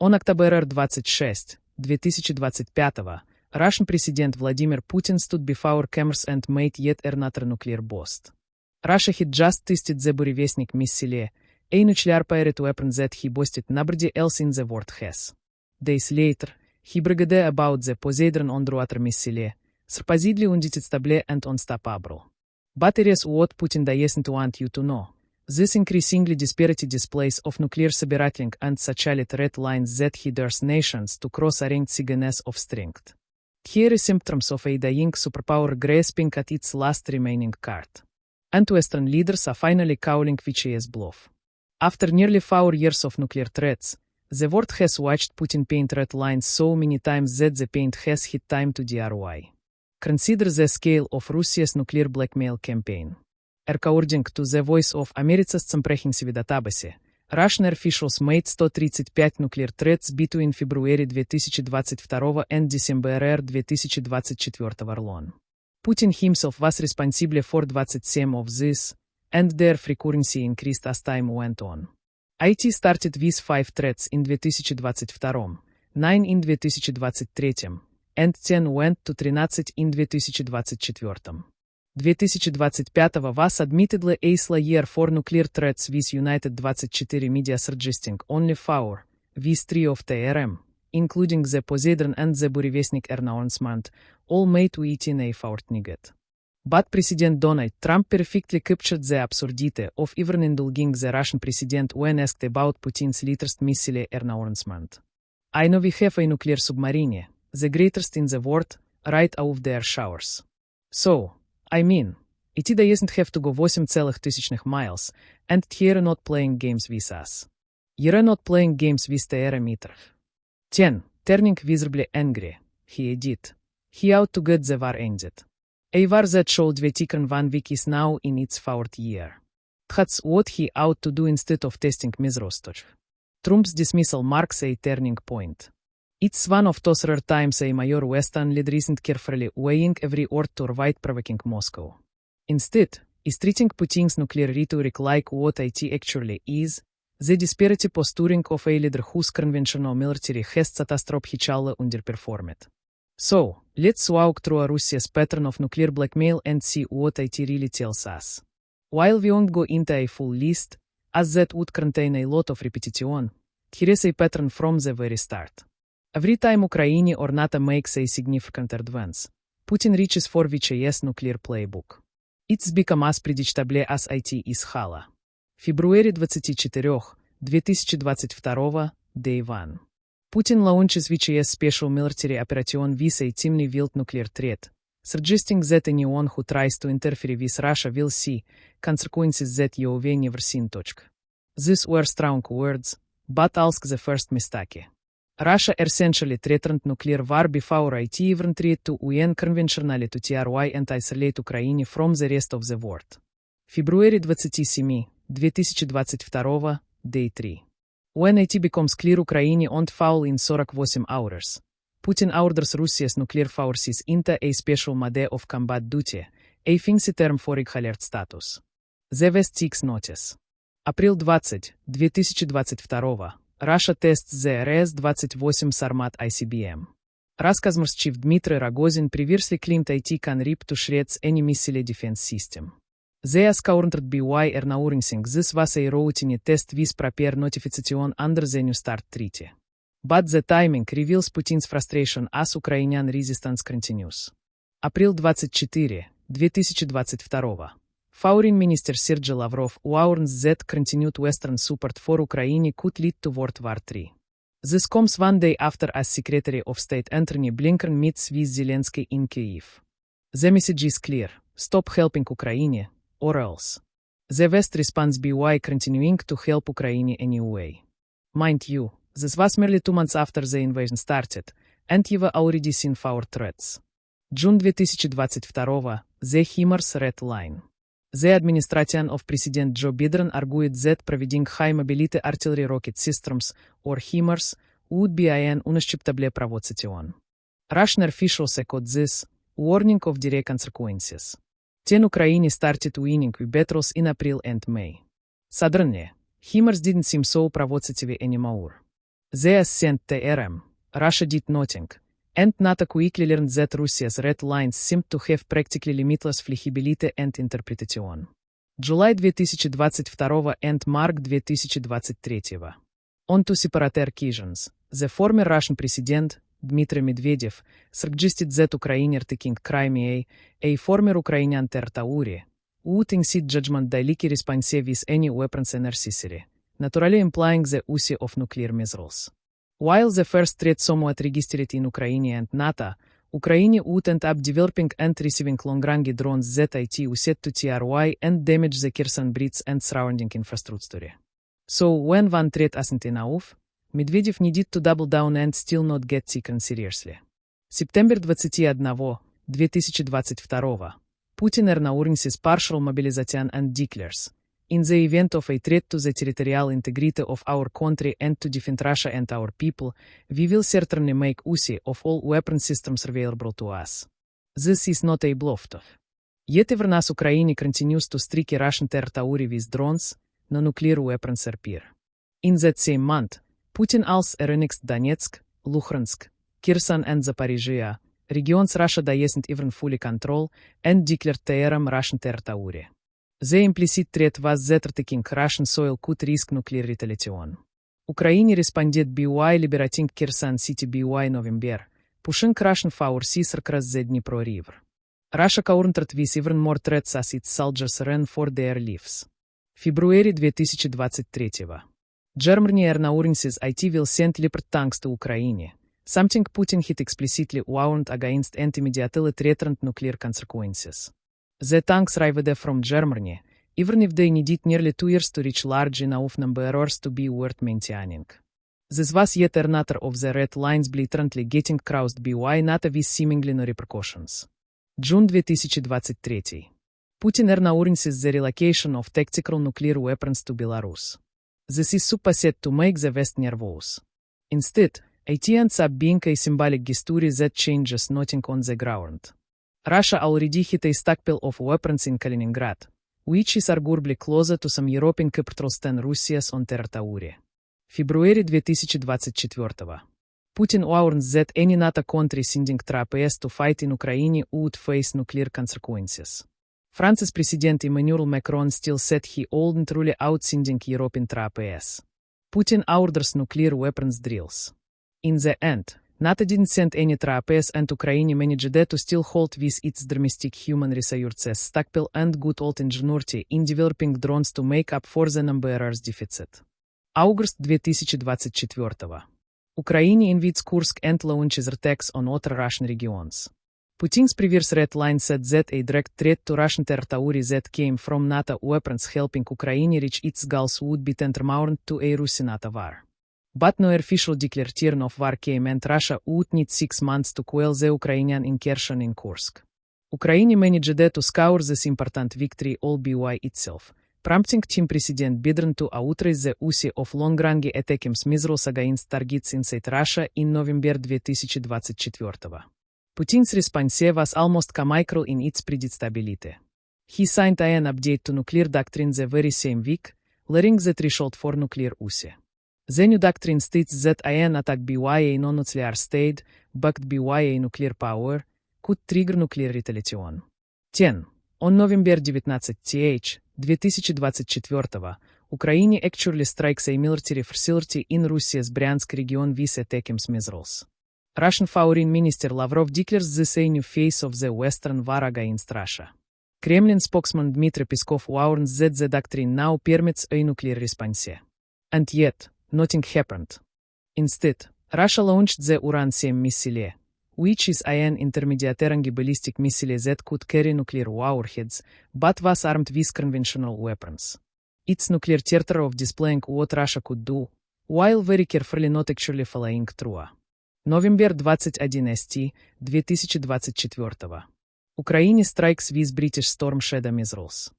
On October 26, 2025, Russian President Vladimir Putin stood before cameras and made yet another nuclear boast. Russia had just tested the Burevestnik missile, a nuclear-powered weapon that he boasted nobody else in the world has. Days later, he bragged about the Poseidoon underwater missile, supposedly undetectable and unstoppable. But here's what Putin doesn't want you to know. This increasingly disparate displays of nuclear sabotaging and satellite red lines that he dares nations to cross around signals of strength. Here are symptoms of a dying superpower grasping at its last remaining card. And Western leaders are finally calling VCS bluff. After nearly 4 years of nuclear threats, the world has watched Putin paint red lines so many times that the paint has hit time to DRY. Consider the scale of Russia's nuclear blackmail campaign. According to the Voice of America's comprehensive database, Russian officials made 135 nuclear threats between February 2022 and December 2024 alone. Putin himself was responsible for 27 of these, and their frequency increased as time went on. IT started with 5 threats in 2022, 9 in 2023, and 10 went to 13 in 2024. 2025 was admittedly a slow year for nuclear threats with United 24 media suggesting only 4, with 3 of TRM, including the Poseidoon and the Burevestnik announcement, all made within a fortnight. But President Donald Trump perfectly captured the absurdity of even indulging the Russian president when asked about Putin's latest missile announcement. I know we have a nuclear submarine, the greatest in the world, right off their showers. So, I mean, it doesn't have to go 8,000 miles, and you're not playing games with us. You're not playing games with the meter. 10. Turning visibly angry, he added. He ought to get the war ended. A war that should be taken 1 week is now in its 4th year. That's what he ought to do instead of testing Mizrostov. Trump's dismissal marks a turning point. It's one of those rare times a major Western leader isn't carefully weighing every word to avoid provoking Moscow. Instead, is treating Putin's nuclear rhetoric like what it actually is, the disparity posturing of a leader whose conventional military has catastrophically underperformed. So, let's walk through Russia's pattern of nuclear blackmail and see what it really tells us. While we won't go into a full list, as that would contain a lot of repetition, here is a pattern from the very start. Every time Ukraine or NATO makes a significant advance, Putin reaches for VCS nuclear playbook. It's become as predictable as it is hollow. February 24, 2022, Day 1. Putin launches VCS special military operation with a teamly wield nuclear threat, suggesting that anyone who tries to interfere with Russia will see consequences that you've never seen. These were strong words, but ask the first mistake. Russia essentially threatened nuclear war before it even tried to UN conventionally to TRY and isolate Ukraine from the rest of the world. February 27, 2022, Day 3. When it becomes clear Ukraine won't fall in 48 hours, Putin orders Russia's nuclear forces into a special mode of combat duty, a fancy term for alert status. The West takes notice. April 20, 2022. Russia tests the РС-28 Sarmat ICBM. Roscosmos chief Dmitry Rogozin previously claimed it can rip to shreds any missile defense system. They are countered by announcing this was a routine test with proper notification under the New START treaty. But the timing reveals Putin's frustration as Ukrainian resistance continues. April 24, 2022. Foreign Minister Sergei Lavrov warns that continued Western support for Ukraine could lead to World War III. This comes one day after as Secretary of State Antony Blinken meets with Zelensky in Kyiv. The message is clear: stop helping Ukraine, or else. The West responds by continuing to help Ukraine anyway. Mind you, this was merely 2 months after the invasion started, and you've already seen 4 threats. June 2022, the HIMARS Red Line. The administration of President Joe Biden argued that providing high-mobility artillery rocket systems, or HIMARS, would be an unacceptable provocation. Russian officials echoed this, warning of direct consequences. 10 Ukraine started winning battles in April and May. Suddenly, HIMARS didn't seem so provocative anymore. The Ascent term, Russia did nothing, and NATO quickly learned that Russia's red lines seemed to have practically limitless flexibility and interpretation. July 2022 and March 2023. On two separate occasions, the former Russian president, Dmitry Medvedev, suggested that Ukraine taking Crimea, a former Ukrainian territory, would incite judgment directly responsive with any weapons necessary, naturally implying the use of nuclear missiles. While the first threat somewhat registered in Ukraine and NATO, Ukraine would end up developing and receiving long-range drones that it used to TRY and damage the Kherson bridge and surrounding infrastructure. So when one threat isn't enough, Medvedev needed to double down and still not get taken seriously. September 21, 2022. Putin announces partial mobilization and declares, in the event of a threat to the territorial integrity of our country and to defend Russia and our people, we will certainly make use of all weapon systems available to us. This is not a bluff. Yet even as Ukraine continues to strike Russian territory with drones, no nuclear weapons appear. In that same month, Putin also annexed Donetsk, Luhansk, Kherson and Zaporizhia, regions Russia doesn't even fully control, and declared them Russian territory. The implicit threat was that taking Russian soil could risk nuclear retaliation. Ukraine responded by liberating Kherson city by November, pushing Russian forces across the Dnipro River. Russia countered with even more threats as its soldiers ran for their lives. February 2023. Germany announces it will send Leopard tanks to Ukraine, something Putin had explicitly warned against and immediately threatened nuclear consequences. The tanks arrived from Germany, even if they needed nearly 2 years to reach large enough numbers to be worth maintaining. This was yet another of the red lines blatantly getting crossed by NATO with seemingly no repercussions. June 2023. Putin announces the relocation of tactical nuclear weapons to Belarus. This is supposed to make the West nervous. Instead, it ends up being a symbolic history that changes nothing on the ground. Russia already hit a stockpile of weapons in Kaliningrad, which is arguably closer to some European capitals than Russia's own territory. February 2024. Putin warns that any NATO country sending troops to fight in Ukraine would face nuclear consequences. France's President Emmanuel Macron still said he wouldn't rule out sending European troops. Putin orders nuclear weapons drills. In the end, NATO didn't send any troops and Ukraine managed to still hold with its domestic human resources stockpile and good old ingenuity in developing drones to make up for the numbers deficit. August 2024. Ukraine invades Kursk and launches attacks on other Russian regions. Putin's previous red line said that a direct threat to Russian territory that came from NATO weapons helping Ukraine reach its goals would be tantamount to a Russo-NATO war. But no official declaration of war came and Russia would need 6 months to quell the Ukrainian incursion in Kursk. Ukraine managed to score this important victory all by itself, prompting Team President Biden to authorize the use of long-range attacking missiles against targets inside Russia in November 2024. Putin's response was almost comical in its predictability. He signed an update to nuclear doctrine the very same week, lowering the threshold for nuclear use. The new doctrine states that an attack by a non-nuclear state, backed by a nuclear power, could trigger nuclear retaliation. 10. On November 19, 2024, Ukraine actually strikes a military facility in Russia's Bryansk region with attacking missiles. Russian Foreign Minister Lavrov declares this a new phase of the Western war against Russia. Kremlin spokesman Dmitry Peskov warns that the doctrine now permits a nuclear response. And yet, nothing happened. Instead, Russia launched the Uran-7 missile, which is an intermediate-range ballistic missile that could carry nuclear warheads, but was armed with conventional weapons. It's nuclear theater of displaying what Russia could do, while very carefully not actually following through. November 21 st. 2024. Ukraine strikes with British Storm Shadow missiles.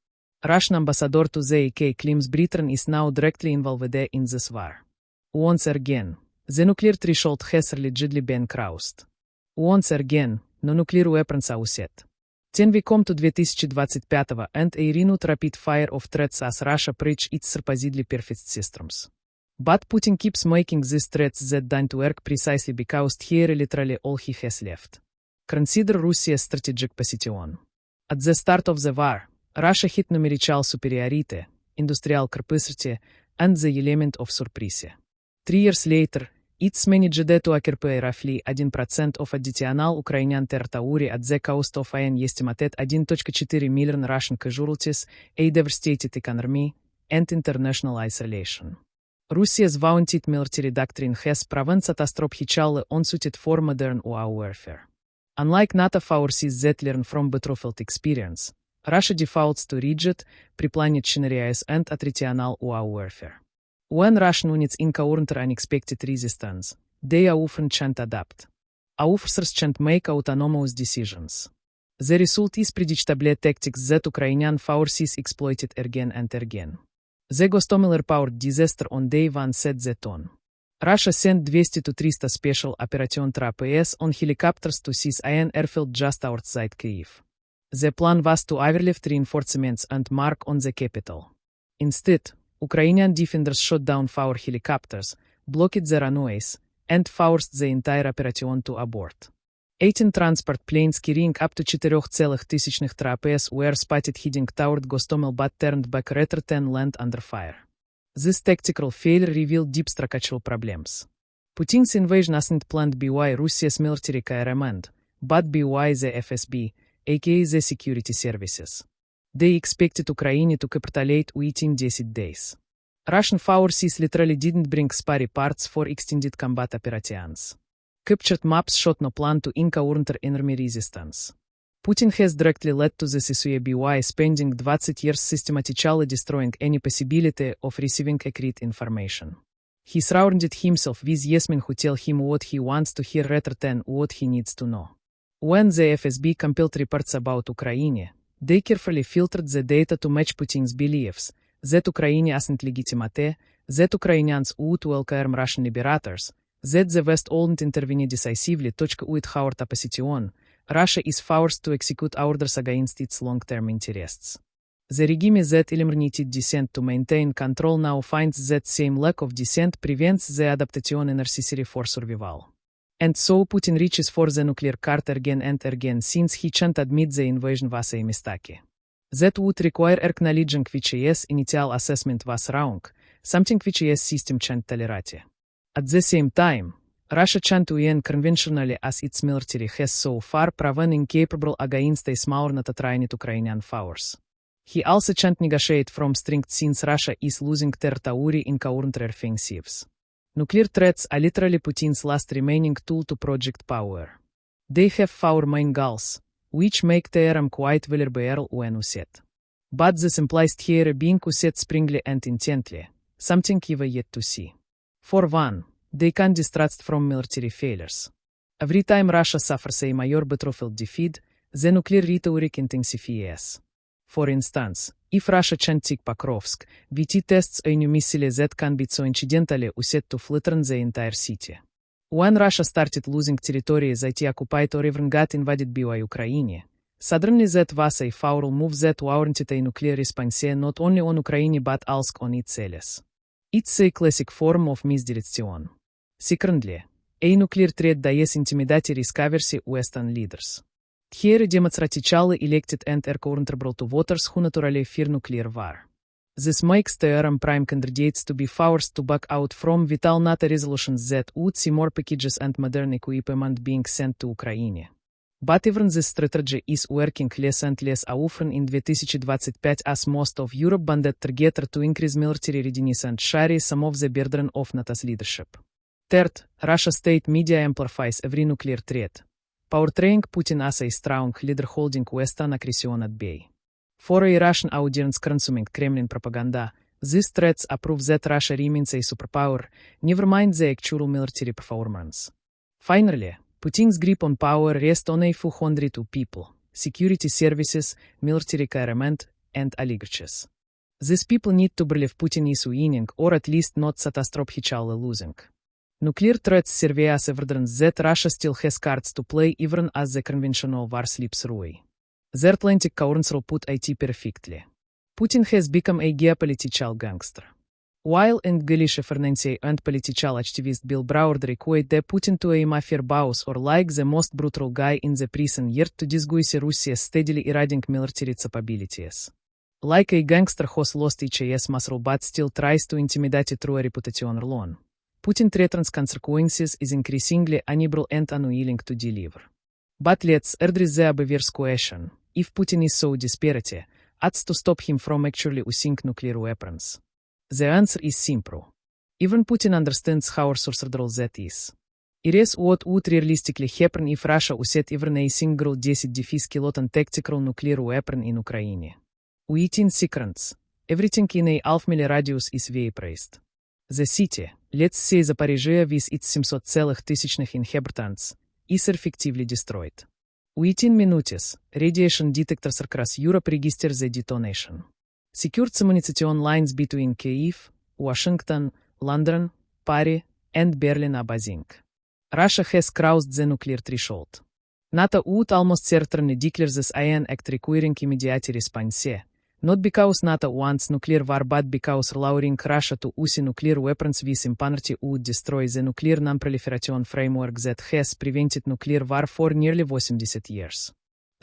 Russian ambassador to the UK claims Britain is now directly involved in this war. Once again, the nuclear threshold has allegedly been crossed. Once again, no nuclear weapons are used. Then we come to 2025 and a renewed rapid fire of threats as Russia breaches its supposedly perfect systems. But Putin keeps making these threats that don't work precisely because here literally all he has left. Consider Russia's strategic position. At the start of the war, Russia had numerical superiority, industrial capacity, and the element of surprise. 3 years later, it's managed to occupy roughly 1% of additional Ukrainian territory at the cost of an estimated 1.4 million Russian casualties, a devastated economy, and international isolation. Russia's vaunted military doctrine has proven catastrophically unsuited for modern warfare. Unlike NATO forces that learn from battlefield experience, Russia defaults to rigid, pre-planned scenarios and attritional warfare. When Russian units encounter unexpected resistance, they often can't adapt. Officers can't make autonomous decisions. The result is predictable tactics that Ukrainian forces exploited again and again. The Gostomiller-powered disaster on day one set the tone. Russia sent 200 to 300 special operation troops on helicopters to seize an airfield just outside Kyiv. The plan was to airlift reinforcements and march on the capital. Instead, Ukrainian defenders shot down 4 helicopters, blocked the runways, and forced the entire operation to abort. 18 transport planes carrying up to 4,000 troops were spotted heading toward Gostomel but turned back rather than land under fire. This tactical failure revealed deep structural problems. Putin's invasion wasn't planned by Russia's military command, but by the FSB, aka the security services. They expected Ukraine to capitulate within 10 days. Russian forces literally didn't bring spare parts for extended combat operations. Captured maps showed no plan to encounter enemy resistance. Putin has directly led to this issue by spending 20 years systematically destroying any possibility of receiving accurate information. He surrounded himself with yes men who tell him what he wants to hear rather than what he needs to know. When the FSB compiled reports about Ukraine, they carefully filtered the data to match Putin's beliefs, that Ukraine isn't legitimate, that Ukrainians would welcome Russian liberators, that the West won't intervene decisively with our opposition. Russia is forced to execute orders against its long-term interests. The regime that eliminated dissent to maintain control now finds that same lack of dissent prevents the adaptation necessary for survival. And so Putin reaches for the nuclear card again and again since he can't admit the invasion was a mistake. That would require acknowledging which his initial assessment was wrong, something which his system can't tolerate. At the same time, Russia can't win conventionally as its military has so far proven incapable against a smaller NATO-trained Ukrainian force. He also can't negotiate from strength since Russia is losing territory in counter-offensives. Nuclear threats are literally Putin's last remaining tool to project power. They have 4 main goals, which make them quite vulnerable when used. But this implies here being used springly and intently, something you've yet to see. For one, they can distract from military failures. Every time Russia suffers a major battlefield defeat, the nuclear rhetoric intensifies. For instance, if Russia can't take Pokrovsk, VT tests a new missile that can be so incidentally used to flatten the entire city. When Russia started losing territory that occupied or even got invaded by Ukraine, suddenly that was a foul move that warranted a nuclear response not only on Ukraine but also on its allies. It's a classic form of misdirection. Secondly, a nuclear threat does intimidate risky Western leaders. Here democratically elected and are accountable to voters who naturally fear nuclear war. This makes them prime candidates to be forced to back out from vital NATO resolutions that would see more packages and modern equipment being sent to Ukraine. But even this strategy is working less and less often in 2025 as most of Europe banded together to increase military readiness and share some of the burden of NATO's leadership. Third, Russia's state media amplifies every nuclear threat, portraying Putin as a strong leader holding Western aggression at bay. For a Russian audience consuming Kremlin propaganda, these threats prove that Russia remains a superpower, never mind the actual military performance. Finally, Putin's grip on power rests on a few hundred people, security services, military command, and oligarchs. These people need to believe Putin is winning or at least not catastrophically losing. Nuclear threats serve as evidence that Russia still has cards to play even as the conventional war slips away. The Atlantic Council put it perfectly. Putin has become a geopolitical gangster. While englische Fernancy and political activist Bill Browder equate the Putin to a mafia boss or like the most brutal guy in the prison yet to disguise Russia's steadily eroding military capabilities. Like a gangster who's lost his muscle but still tries to intimidate through a reputation alone, Putin threatens consequences is increasingly unable and unwilling to deliver. But let's address the obvious question: if Putin is so desperate, as to stop him from actually using nuclear weapons? The answer is simple. Even Putin understands how suicidal that is. It is what would realistically happen if Russia used even a single 10-kiloton tactical nuclear weapon in Ukraine. Within seconds, everything in a half-mile radius is vaporized. The city, let's say Zaporizhzhia with its 700,000 inhabitants, is effectively destroyed. Within minutes, radiation detectors across Europe register the detonation. Secured communication lines between Kyiv, Washington, London, Paris, and Berlin are buzzing. Russia has crossed the nuclear threshold. NATO would almost certainly declare this an act requiring immediate response, not because NATO wants nuclear war but because allowing Russia to use nuclear weapons with impunity would destroy the nuclear non-proliferation framework that has prevented nuclear war for nearly 80 years.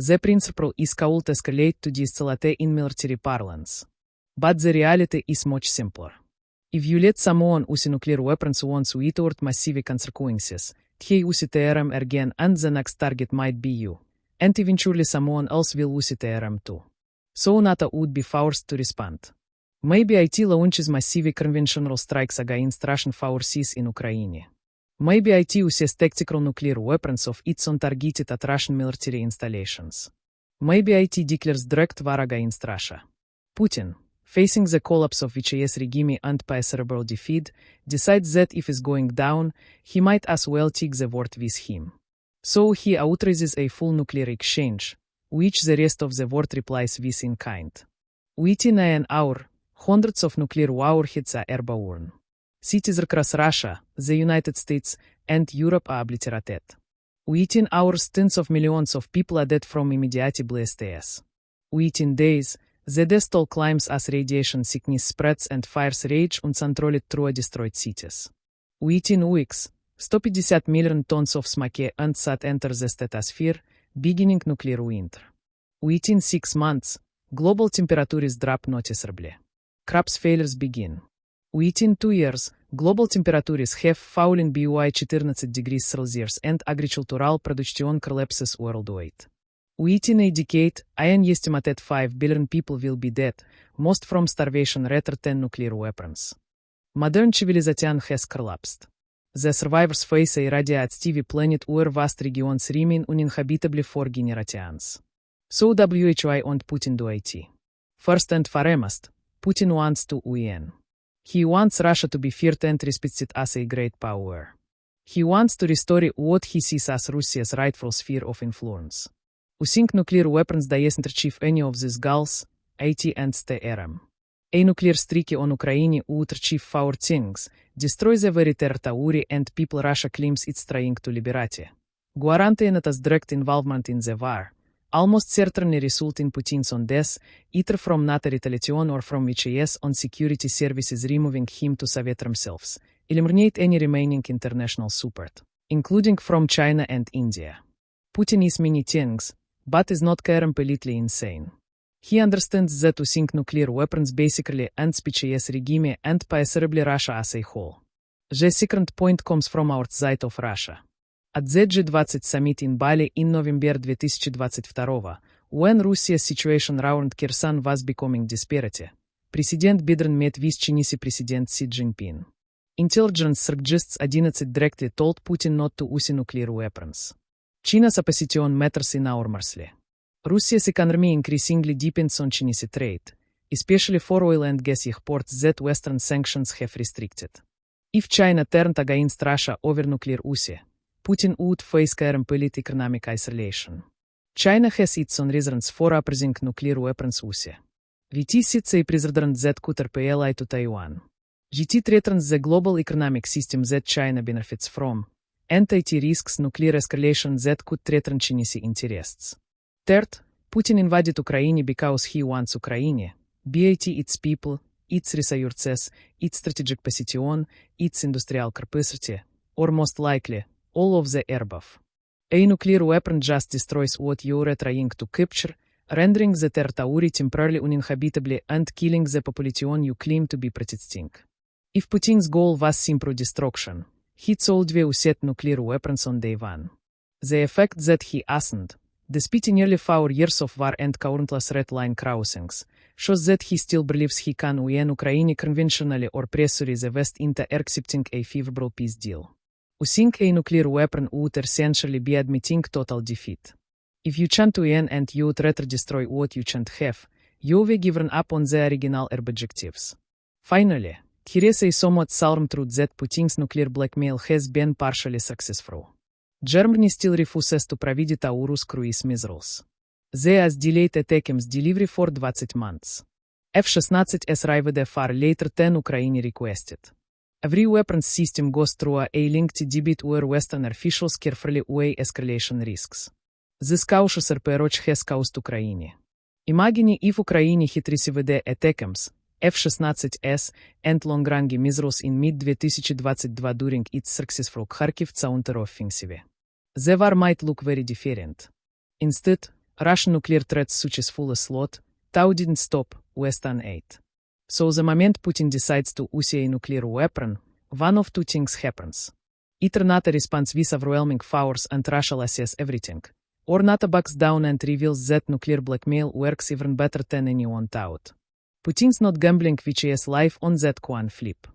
The principle is called escalate to de-escalate in military parlance. But the reality is much simpler. If you let someone use nuclear weapons once without massive consequences, he uses them again and the next target might be you. And eventually someone else will use them too. So NATO would be forced to respond. Maybe it launches massive conventional strikes against Russian forces in Ukraine. Maybe it uses tactical nuclear weapons of its own targeted at Russian military installations. Maybe it declares direct war against Russia. Putin, facing the collapse of his regime and possible defeat, decides that if he's going down, he might as well take the world with him. So he authorizes a full nuclear exchange, which the rest of the world replies with in kind. Within an hour, hundreds of nuclear warheads are airborne. Cities across Russia, the United States, and Europe are obliterated. Within hours, tens of millions of people are dead from immediate blasts. Within days, the death toll climbs as radiation sickness spreads and fires rage uncontrolled through destroyed cities. Within weeks, 150 million tons of smoke and soot enter the stratosphere, beginning nuclear winter. Within 6 months, global temperatures drop noticeably. Crops failures begin. Within 2 years, global temperatures have fallen by 14 degrees Celsius and agricultural production collapses worldwide. Within a decade, an estimated 5 billion people will be dead, most from starvation rather than nuclear weapons. Modern civilization has collapsed. The survivors face a radioactive planet where vast regions remain uninhabitable for generations. So WHO and Putin do it. First and foremost, Putin wants to win. He wants Russia to be feared and respected as a great power. He wants to restore what he sees as Russia's rightful sphere of influence. Using nuclear weapons doesn't achieve any of these goals, it ends the era. A nuclear strike on Ukraine would achieve 4 things: destroy the very territory and people Russia claims it's trying to liberate, guarantee NATO's direct involvement in the war, almost certainly result in Putin's own death, either from NATO retaliation or from his own security services removing him to Soviet themselves, eliminate any remaining international support, including from China and India. Putin is many things, but is not completely insane. He understands that using nuclear weapons basically ends his regime and possibly Russia as a whole. The second point comes from outside of Russia. At the G20 summit in Bali in November 2022, when Russia's situation around Kherson was becoming desperate, President Biden met with Chinese President Xi Jinping. Intelligence suggests 11 directly told Putin not to use nuclear weapons. China's position matters enormously. Russia's economy increasingly depends on Chinese trade, especially for oil and gas exports that Western sanctions have restricted. If China turned against Russia over nuclear use, Putin would face complete economic isolation. China has its own reasons for opposing nuclear weapons use. VT sits a president that could repel to Taiwan. GT threatens the global economic system that China benefits from, and it risks nuclear escalation that could threaten Chinese interests. Third, Putin invaded Ukraine because he wants Ukraine, be it its people, its resources, its strategic position, its industrial capacity, or most likely, all of the above. A nuclear weapon just destroys what you're trying to capture, rendering the territory temporarily uninhabitable and killing the population you claim to be protecting. If Putin's goal was simple destruction, he told we set nuclear weapons on day one. The effect that he hasn't, despite nearly 4 years of war and countless red line crossings, shows that he still believes he can win Ukraine conventionally or pressure the West into accepting a favorable peace deal. Using a nuclear weapon would essentially be admitting total defeat. If you can't win and you'd rather destroy what you can't have, you've given up on the original objectives. Finally, here is a somewhat solemn truth that Putin's nuclear blackmail has been partially successful. Germany still refuses to provide Taurus cruise missiles. They has delayed attacks delivery for 20 months. F-16s arrived far later than Ukraine requested. Every weapons system goes through a lengthy debate where Western officials carefully weigh escalation risks. This cautious approach has caused Ukraine. Imagine if Ukraine had received the attacks, F-16s, and long-range missiles in mid-2022 during its successful Kharkiv counter-offensive. The war might look very different. Instead, Russian nuclear threats such as full slot, Tau didn't stop Western aid. So the moment Putin decides to use a nuclear weapon, one of two things happens. Either NATO responds with overwhelming force and Russia loses everything, or NATO backs down and reveals that nuclear blackmail works even better than anyone thought. Putin's not gambling with his life on that coin flip.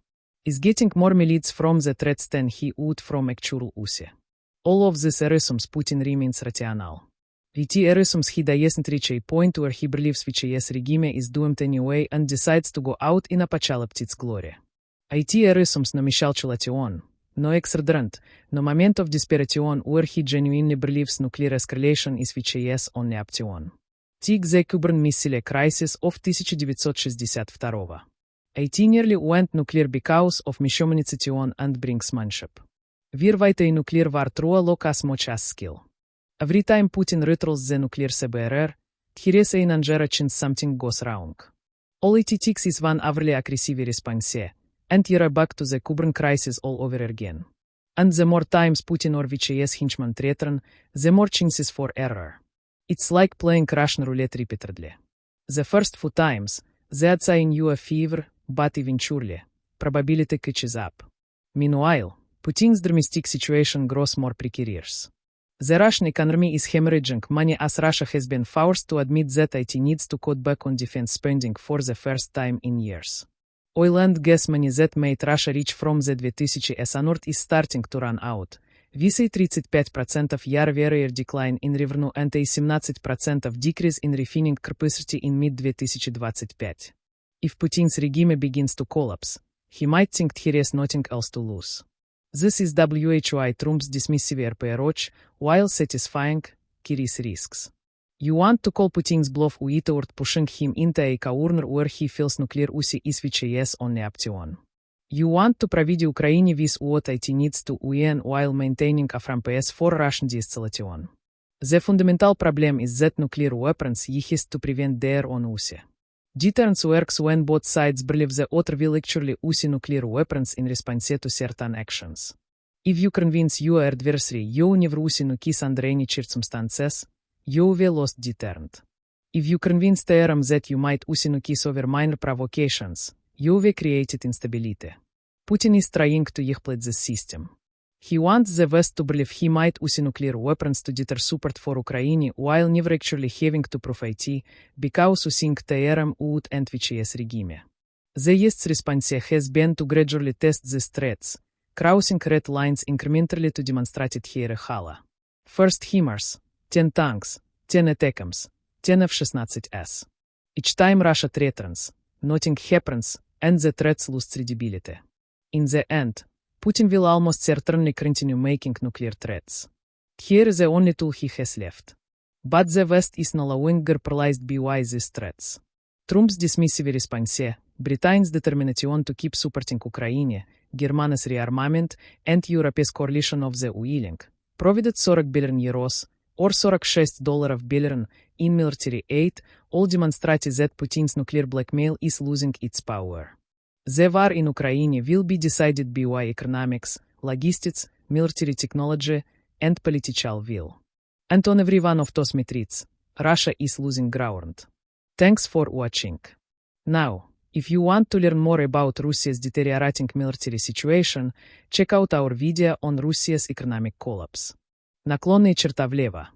He's getting more leads from the threats than he would from actual use. All of this assumes Putin remains rational. It assumes he doesn't reach a point where he believes his regime is doomed anyway and decides to go out in apocalyptic glory. It assumes no miscalculation, no extravagant, no moment of desperation where he genuinely believes nuclear escalation is his only option. Take the Cuban Missile Crisis of 1962. It nearly went nuclear because of miscommunication and brinksmanship. Wir fight a nuclear war through look as much as skill. Every time Putin retrolls the nuclear CBRR, here is a danger chance something goes wrong. All it takes is one overly aggressive response, and you're back to the Cuban crisis all over again. And the more times Putin or his henchmen threaten, the more chances for error. It's like playing Russian roulette repeatedly. The first few times, the odds are in your favor, but eventually, probability catches up. Meanwhile, Putin's domestic situation grows more precarious. The Russian economy is hemorrhaging money as Russia has been forced to admit that it needs to cut back on defense spending for the first time in years. Oil and gas money that made Russia rich from the 2000s onward is starting to run out, with a 35% of year-over-year decline in revenue and a 17% of decrease in refining capacity in mid-2025. If Putin's regime begins to collapse, he might think he has nothing else to lose. This is why Trump's dismissive approach, while satisfying, carries risks. You want to call Putin's bluff without pushing him into a corner where he feels nuclear use is his only option. You want to provide Ukraine with what it needs to win while maintaining a firm pace for Russian de-escalation. The fundamental problem is that nuclear weapons exist to prevent their own use. Deterrence works when both sides believe the other will actually use nuclear weapons in response to certain actions. If you convince your adversary you never use nukes under any circumstances, you will lost deterrent. If you convince them that you might use nukes over minor provocations, you will created instability. Putin is trying to exploit the system. He wants the West to believe he might use nuclear weapons to deter support for Ukraine while never actually having to prove it, because using them would end his regime. The West's response has been to gradually test these threats, crossing red lines incrementally to demonstrate their hala. First HIMARS, 10 tanks, 10 attacks, 10 F-16s. Each time Russia threatens, nothing happens, and the threats lose credibility. In the end, Putin will almost certainly continue making nuclear threats. Here is the only tool he has left. But the West is no longer paralyzed by these threats. Trump's dismissive response, Britain's determination to keep supporting Ukraine, Germany's rearmament, and Europe's coalition of the willing, provided €40 billion, Or $46 billion in military aid, all demonstrate that Putin's nuclear blackmail is losing its power. The war in Ukraine will be decided by economics, logistics, military technology, and political will. And on every one of those metrics, Russia is losing ground. Thanks for watching. Now, if you want to learn more about Russia's deteriorating military situation, check out our video on Russia's economic collapse. Наклонная черта влево.